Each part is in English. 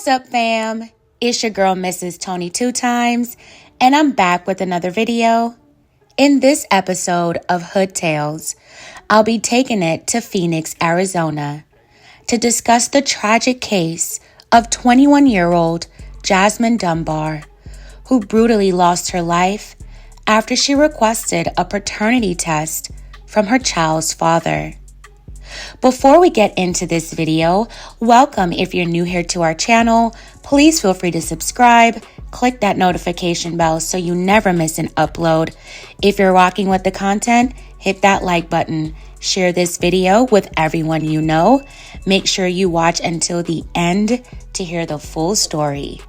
What's up, fam? It's your girl, Mrs. Tony 2 times, and I'm back with another video. In this episode of Hood Tales, I'll be taking it to Phoenix, Arizona, to discuss the tragic case of 21-year-old Jasmine Dunbar, who brutally lost her life after she requested a paternity test from her child's father. Before we get into this video, welcome if you're new here to our channel. Please feel free to subscribe, click that notification bell so you never miss an upload. If you're rocking with the content, hit that like button. Share this video with everyone you know. Make sure you watch until the end to hear the full story.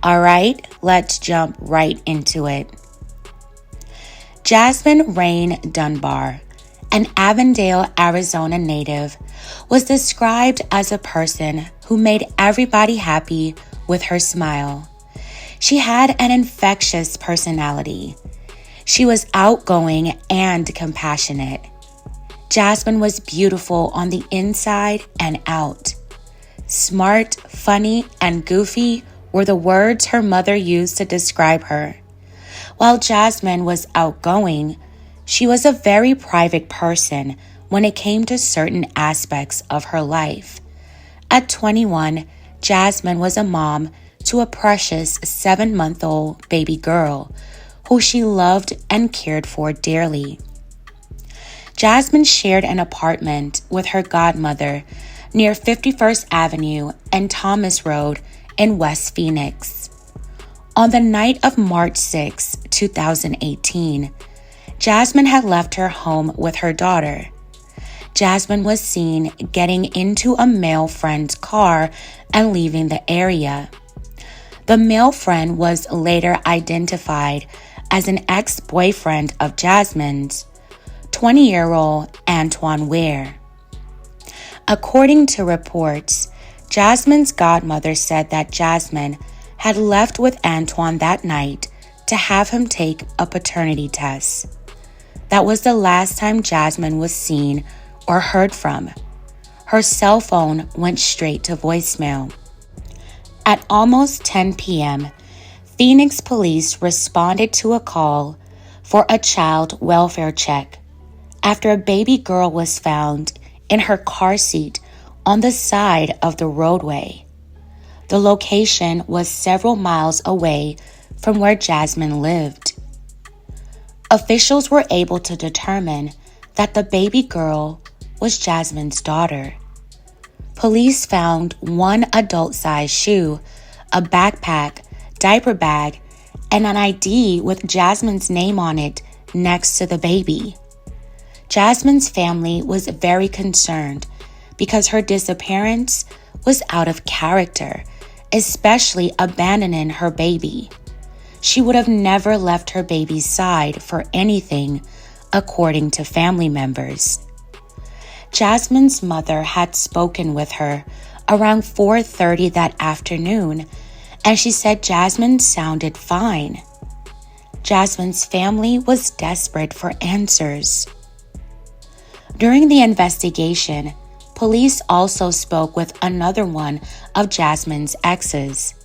All right, let's jump right into it. Jasmine Rain Dunbar, an Avondale, Arizona native, was described as a person who made everybody happy with her smile. She had an infectious personality. She was outgoing and compassionate. Jasmine was beautiful on the inside and out. Smart, funny, and goofy were the words her mother used to describe her. While Jasmine was outgoing, she was a very private person when it came to certain aspects of her life. At 21, Jasmine was a mom to a precious 7-month-old baby girl who she loved and cared for dearly. Jasmine shared an apartment with her godmother near 51st Avenue and Thomas Road in West Phoenix. On the night of March 6, 2018, Jasmine had left her home with her daughter. Jasmine was seen getting into a male friend's car and leaving the area. The male friend was later identified as an ex-boyfriend of Jasmine's, 20-year-old Antwaun Ware. According to reports, Jasmine's godmother said that Jasmine had left with Antwaun that night to have him take a paternity test. That was the last time Jasmine was seen or heard from. Her cell phone went straight to voicemail. At almost 10 p.m., Phoenix police responded to a call for a child welfare check after a baby girl was found in her car seat on the side of the roadway. The location was several miles away from where Jasmine lived. Officials were able to determine that the baby girl was Jasmine's daughter. Police found one adult-sized shoe, a backpack, diaper bag, and an ID with Jasmine's name on it next to the baby. Jasmine's family was very concerned because her disappearance was out of character, especially abandoning her baby. She would have never left her baby's side for anything, according to family members. Jasmine's mother had spoken with her around 4:30 that afternoon, and she said Jasmine sounded fine. Jasmine's family was desperate for answers. During the investigation, police also spoke with another one of Jasmine's exes.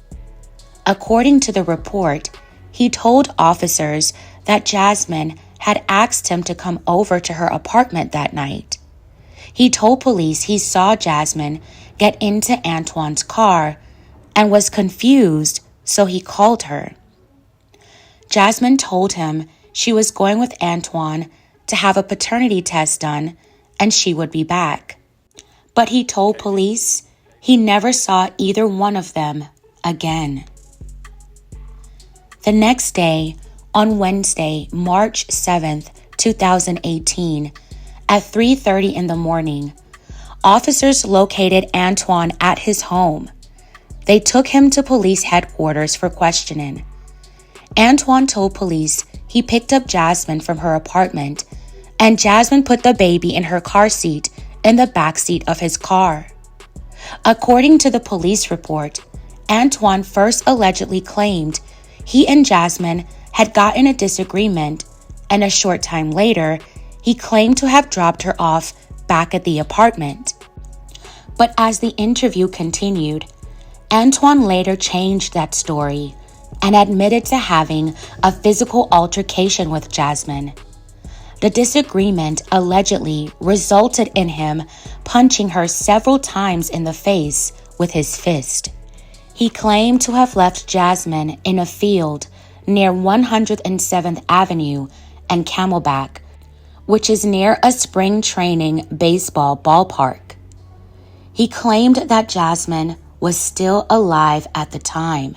According to the report, he told officers that Jasmine had asked him to come over to her apartment that night. He told police he saw Jasmine get into Antwaun's car and was confused, so he called her. Jasmine told him she was going with Antwaun to have a paternity test done and she would be back. But he told police he never saw either one of them again. The next day, on Wednesday, March 7th, 2018, at 3:30 in the morning, officers located Antwaun at his home. They took him to police headquarters for questioning. Antwaun told police he picked up Jasmine from her apartment, and Jasmine put the baby in her car seat in the back seat of his car. According to the police report, Antwaun first allegedly claimed he and Jasmine had gotten a disagreement, and a short time later, he claimed to have dropped her off back at the apartment. But as the interview continued, Antwaun later changed that story and admitted to having a physical altercation with Jasmine. The disagreement allegedly resulted in him punching her several times in the face with his fist. He claimed to have left Jasmine in a field near 107th Avenue and Camelback, which is near a spring training baseball ballpark. He claimed that Jasmine was still alive at the time.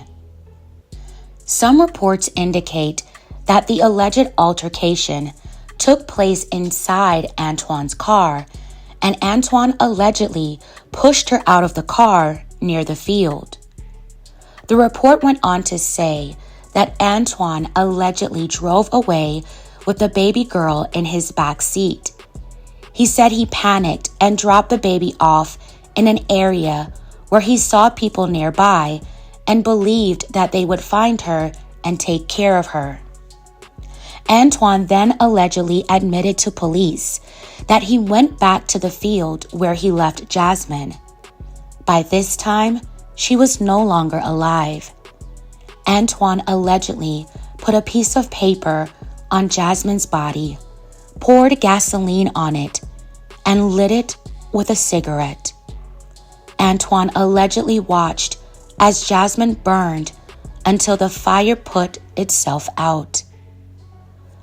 Some reports indicate that the alleged altercation took place inside Antwaun's car, and Antwaun allegedly pushed her out of the car near the field. The report went on to say that Antwaun allegedly drove away with the baby girl in his back seat. He said he panicked and dropped the baby off in an area where he saw people nearby and believed that they would find her and take care of her. Antwaun then allegedly admitted to police that he went back to the field where he left Jasmine. By this time, she was no longer alive. Antwaun allegedly put a piece of paper on Jasmine's body, poured gasoline on it, and lit it with a cigarette. Antwaun allegedly watched as Jasmine burned until the fire put itself out.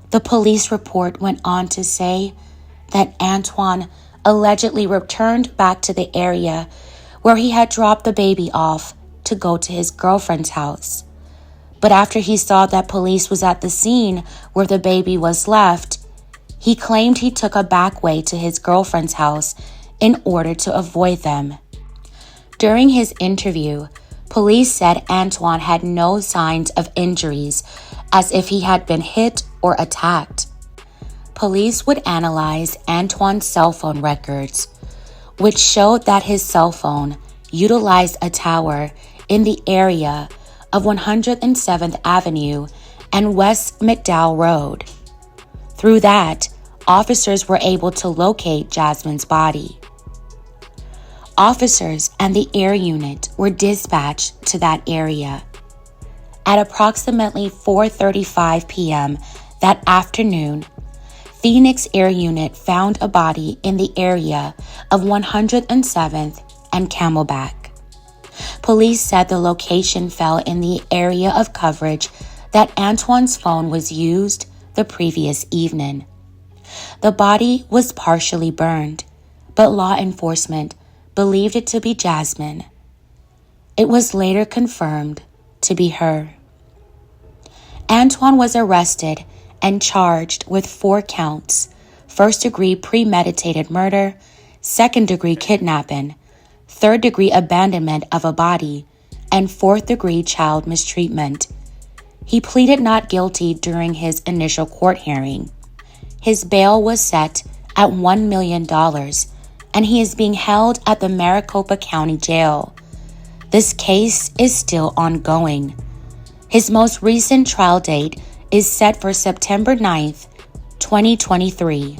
The police report went on to say that Antwaun allegedly returned back to the area where he had dropped the baby off to go to his girlfriend's house. But after he saw that police was at the scene where the baby was left, he claimed he took a back way to his girlfriend's house in order to avoid them. During his interview, police said Antwaun had no signs of injuries, as if he had been hit or attacked. Police would analyze Antwaun's cell phone records, which showed that his cell phone utilized a tower in the area of 107th Avenue and West McDowell Road. Through that, officers were able to locate Jasmine's body. Officers and the air unit were dispatched to that area. At approximately 4:35 p.m. that afternoon, Phoenix Air Unit found a body in the area of 107th and Camelback. Police said the location fell in the area of coverage that Antwaun's phone was used the previous evening. The body was partially burned, but law enforcement believed it to be Jasmine. It was later confirmed to be her. Antwaun was arrested and charged with 4 counts: first-degree premeditated murder, second-degree kidnapping, third-degree abandonment of a body, and fourth-degree child mistreatment. He pleaded not guilty during his initial court hearing. His bail was set at $1 million, and he is being held at the Maricopa County Jail. This case is still ongoing. His most recent trial date is set for September 9th, 2023.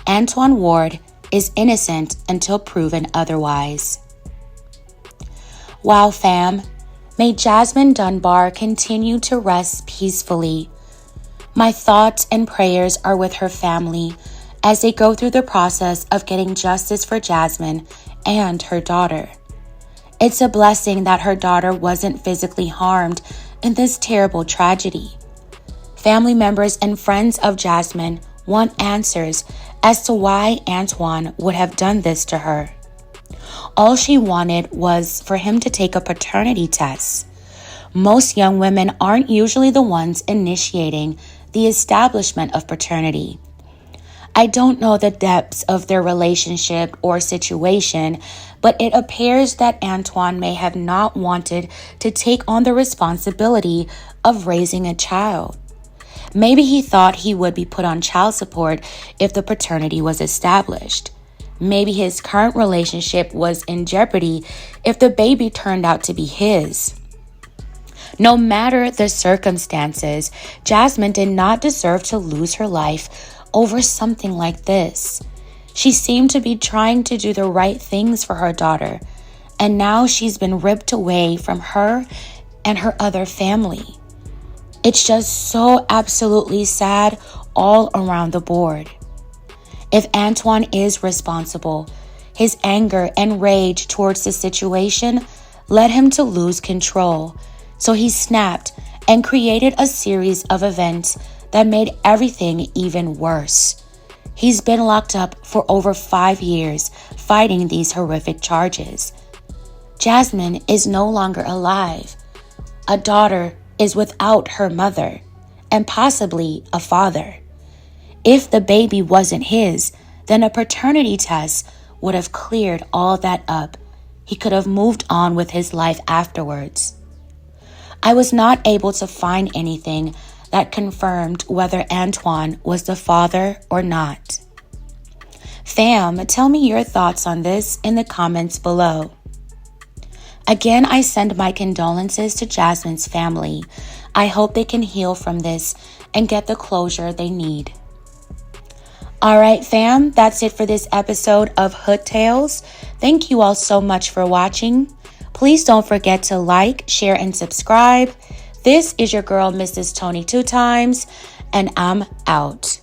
Antwaun Ware is innocent until proven otherwise. Wow, fam. May Jasmine Dunbar continue to rest peacefully. My thoughts and prayers are with her family as they go through the process of getting justice for Jasmine and her daughter. It's a blessing that her daughter wasn't physically harmed in this terrible tragedy. Family members and friends of Jasmine want answers as to why Antwaun would have done this to her. All she wanted was for him to take a paternity test. Most young women aren't usually the ones initiating the establishment of paternity. I don't know the depths of their relationship or situation, but it appears that Antwaun may have not wanted to take on the responsibility of raising a child. Maybe he thought he would be put on child support if the paternity was established. Maybe his current relationship was in jeopardy if the baby turned out to be his. No matter the circumstances, Jasmine did not deserve to lose her life over something like this. She seemed to be trying to do the right things for her daughter, and now she's been ripped away from her and her other family. It's just so absolutely sad all around the board. If Antwaun is responsible, his anger and rage towards the situation led him to lose control, so he snapped and created a series of events that made everything even worse. He's been locked up for over 5 years fighting these horrific charges. Jasmine is no longer alive. A daughter is without her mother and possibly a father. If the baby wasn't his, then a paternity test would have cleared all that up. He could have moved on with his life afterwards. I was not able to find anything that confirmed whether Antwaun was the father or not. Fam, tell me your thoughts on this in the comments below. Again, I send my condolences to Jasmine's family. I hope they can heal from this and get the closure they need. All right, fam, that's it for this episode of Hood Tales. Thank you all so much for watching. Please don't forget to like, share, and subscribe. This is your girl, Mrs. Tony 2 Times, and I'm out.